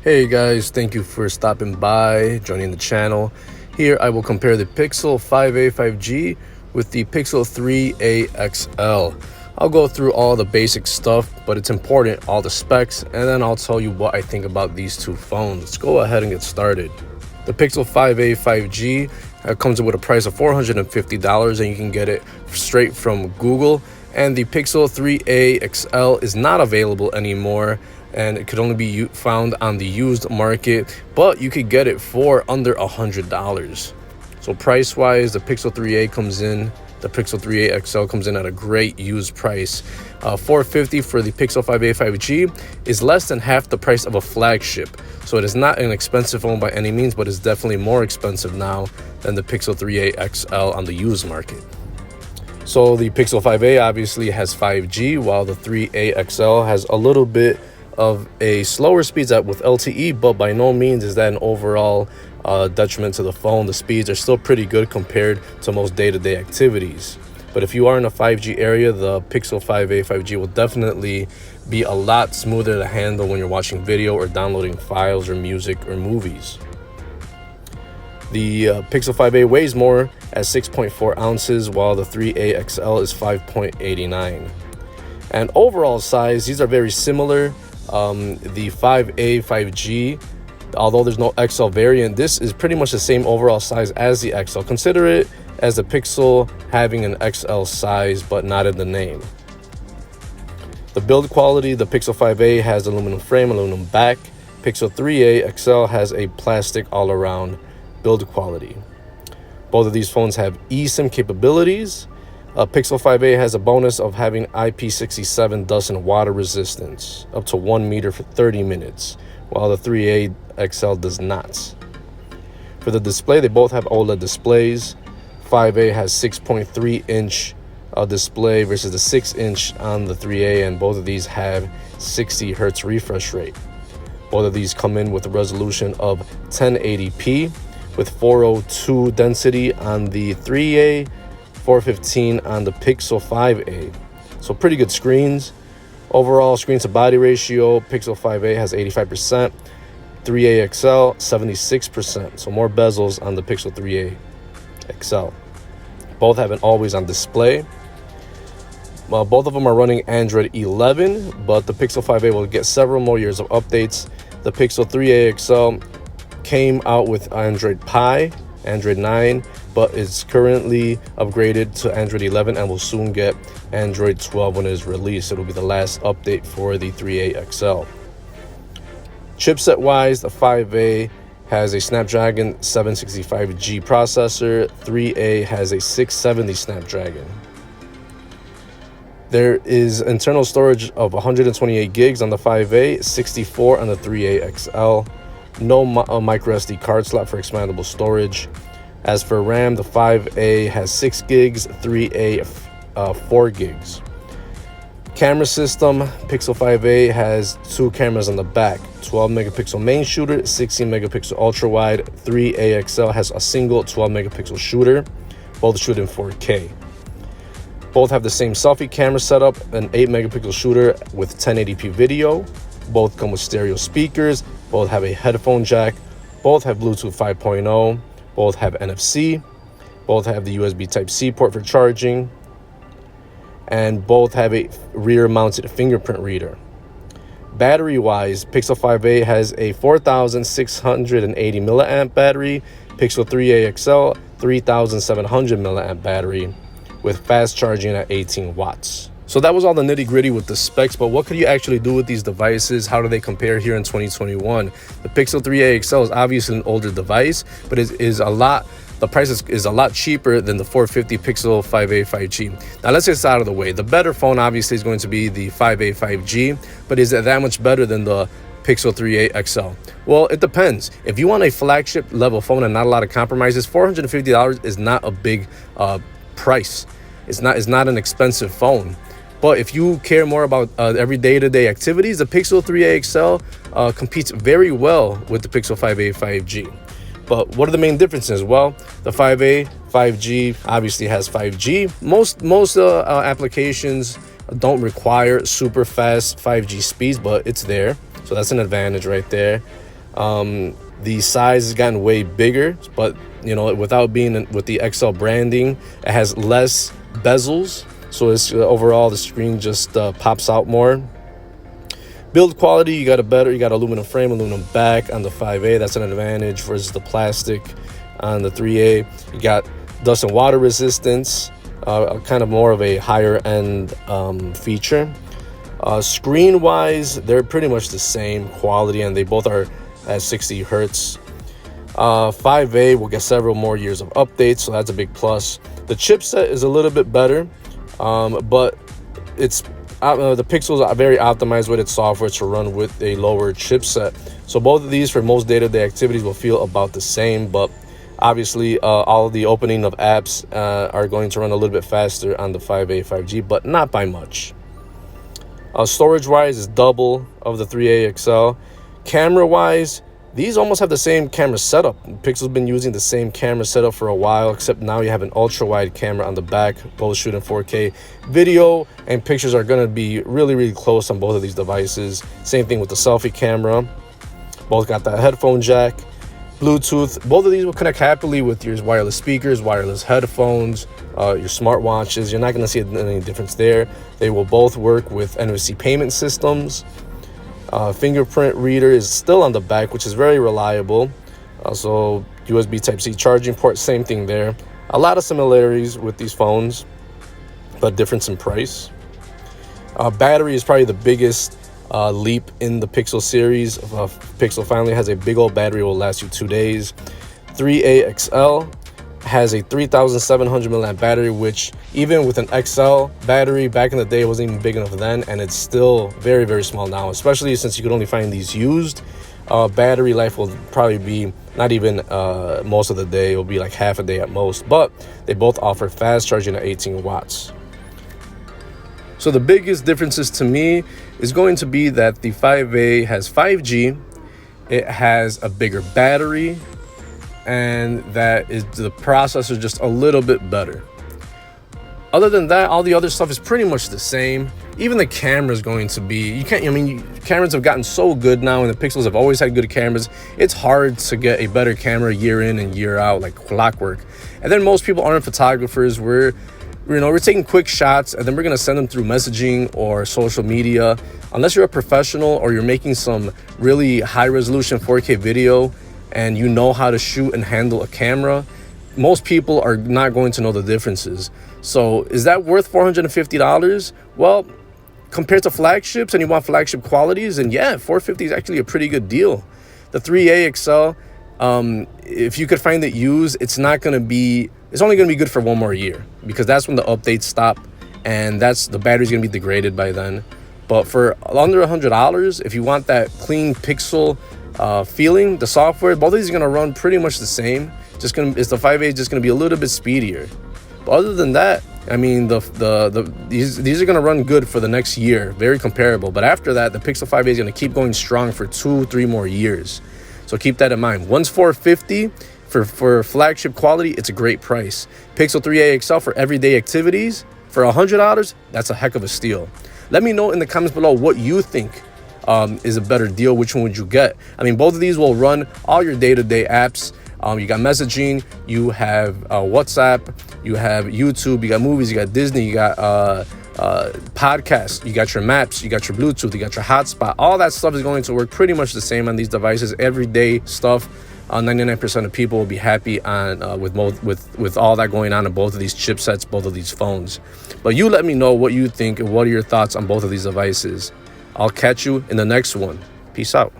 Hey guys, thank you for stopping by, joining the channel. Here I will compare the Pixel 5a 5G with the Pixel 3a XL. I'll go through all the basic stuff, but it's important, all the specs, and then I'll tell you what I think about these two phones. Let's go ahead and get started. The Pixel 5a 5G comes with a price of $450, and you can get it straight from Google. And the Pixel 3a XL is not available anymore, and it could only be found on the used market, but you could get it for under $100. So price wise, the Pixel 3a XL comes in at a great used price. $450 for the Pixel 5a 5G is less than half the price of a flagship. So it is not an expensive phone by any means, but it's definitely more expensive now than the Pixel 3a XL on the used market. So the Pixel 5a obviously has 5G, while the 3a XL has a little bit of a slower speeds with LTE, but by no means is that an overall detriment to the phone. The speeds are still pretty good compared to most day-to-day activities. But if you are in a 5G area, the Pixel 5a 5G will definitely be a lot smoother to handle when you're watching video or downloading files or music or movies. The Pixel 5a weighs more at 6.4 ounces, while the 3a XL is 5.89. And overall size, these are very similar. The 5a 5G, although there's no XL variant, this is pretty much the same overall size as the XL. Consider it as the Pixel having an XL size, but not in the name. The build quality, the Pixel 5a has aluminum frame, aluminum back. Pixel 3a XL has a plastic all-around build quality. Both of these phones have eSIM capabilities. Pixel 5a has a bonus of having IP67 dust and water resistance, up to 1 meter for 30 minutes, while the 3a XL does not. For the display, they both have OLED displays. 5a has 6.3-inch display versus the 6-inch on the 3a, and both of these have 60 Hz refresh rate. Both of these come in with a resolution of 1080p with 402 density on the 3a, 415 on the Pixel 5a. So pretty good screens. Overall screen to body ratio, Pixel 5a has 85%, 3a XL 76%. So more bezels on the Pixel 3a XL. Both have an always on display. Both of them are running Android 11, but the Pixel 5a will get several more years of updates. The Pixel 3a XL came out with Android Pie, Android 9, but is currently upgraded to Android 11 and will soon get Android 12 when it is released. It'll be the last update for the 3a XL. Chipset wise, the 5a has a Snapdragon 765G processor. 3a has a 670 Snapdragon. There is internal storage of 128 gigs on the 5a, 64 on the 3a XL. No micro SD card slot for expandable storage. As for RAM, the 5a has 6 gigs, 3a 4 gigs. Camera system, Pixel 5a has 2 cameras on the back, 12 megapixel main shooter, 16 megapixel ultra wide. 3a XL has a single 12 megapixel shooter, both shoot in 4K. Both have the same selfie camera setup, an 8 megapixel shooter with 1080p video. Both come with stereo speakers, both have a headphone jack, both have Bluetooth 5.0, both have NFC, both have the USB Type-C port for charging, and both have a rear-mounted fingerprint reader. Battery-wise, Pixel 5a has a 4,680 milliamp battery, Pixel 3a XL 3,700 milliamp battery, with fast charging at 18 watts. So that was all the nitty-gritty with the specs, but what could you actually do with these devices? How do they compare here in 2021? The Pixel 3a XL is obviously an older device, but the price is a lot cheaper than the $450 Pixel 5a 5G. Now let's get this out of the way. The better phone obviously is going to be the 5a 5G, but is it that much better than the Pixel 3a XL? Well, it depends. If you want a flagship level phone and not a lot of compromises, $450 is not a big price. It's not an expensive phone. But if you care more about every day-to-day activities, the Pixel 3a XL competes very well with the Pixel 5a 5G. But what are the main differences? Well, the 5a 5G obviously has 5G. Most applications don't require super fast 5G speeds, but it's there. So that's an advantage right there. The size has gotten way bigger, but without being with the XL branding, it has less bezels, so it's overall the screen just pops out more. Build quality, you got aluminum frame, aluminum back on the 5A. That's an advantage versus the plastic on the 3A. You got dust and water resistance, kind of more of a higher end feature. Screen wise, they're pretty much the same quality, and they both are at 60 hertz. 5A will get several more years of updates, so that's a big plus. The chipset is a little bit better, but it's the Pixels are very optimized with its software to run with a lower chipset. So both of these for most day-to-day activities will feel about the same, but obviously all of the opening of apps are going to run a little bit faster on the 5A 5G, but not by much. Storage-wise is double of the 3A XL. Camera-wise, these almost have the same camera setup. Pixel's been using the same camera setup for a while, except now you have an ultra-wide camera on the back, both shooting 4K. Video and pictures are going to be really, really close on both of these devices. Same thing with the selfie camera. Both got that headphone jack. Bluetooth. Both of these will connect happily with your wireless speakers, wireless headphones, your smartwatches. You're not going to see any difference there. They will both work with NFC payment systems. Fingerprint reader is still on the back, which is very reliable. Also, USB Type-C charging port, same thing there. A lot of similarities with these phones, but difference in price. Battery is probably the biggest leap in the Pixel series. Pixel finally has a big old battery, will last you 2 days. 3A XL has a 3,700 milliamp battery, which even with an XL battery back in the day, it wasn't even big enough then, and it's still very, very small now, especially since you could only find these used. Battery life will probably be not even most of the day. It will be like half a day at most, but they both offer fast charging at 18 watts. So the biggest differences to me is going to be that the 5A has 5G, it has a bigger battery, and that is the processor just a little bit better. Other than that, all the other stuff is pretty much the same. Even the camera is going to be, cameras have gotten so good now, and the Pixels have always had good cameras. It's hard to get a better camera year in and year out, like clockwork. And then most people aren't photographers. We're taking quick shots, and then we're going to send them through messaging or social media. Unless you're a professional or you're making some really high resolution 4K video and you know how to shoot and handle a camera, most people are not going to know the differences. So is that worth $450? Well, compared to flagships, and you want flagship qualities, and yeah, $450 is actually a pretty good deal. The 3A XL, if you could find it used, it's only going to be good for 1 more year, because that's when the updates stop, and the battery's going to be degraded by then. But for under $100, if you want that clean Pixel feeling, the software, both of these are going to run pretty much the same. The 5A is just going to be a little bit speedier. But other than that, I mean, these are going to run good for the next year, very comparable. But after that, the Pixel 5A is going to keep going strong for 2-3 more years. So keep that in mind. Once $450 for flagship quality, it's a great price. Pixel 3A XL for everyday activities for $100, that's a heck of a steal. Let me know in the comments below what you think is a better deal. Which one would you get? I mean, both of these will run all your day-to-day apps. You got messaging, you have WhatsApp, you have YouTube, you got movies, you got Disney, you got podcasts, you got your maps, you got your Bluetooth, you got your hotspot. All that stuff is going to work pretty much the same on these devices. Everyday stuff. 99% of people will be happy on with all that going on in both of these chipsets, both of these phones. But you let me know what you think and what are your thoughts on both of these devices. I'll catch you in the next one. Peace out.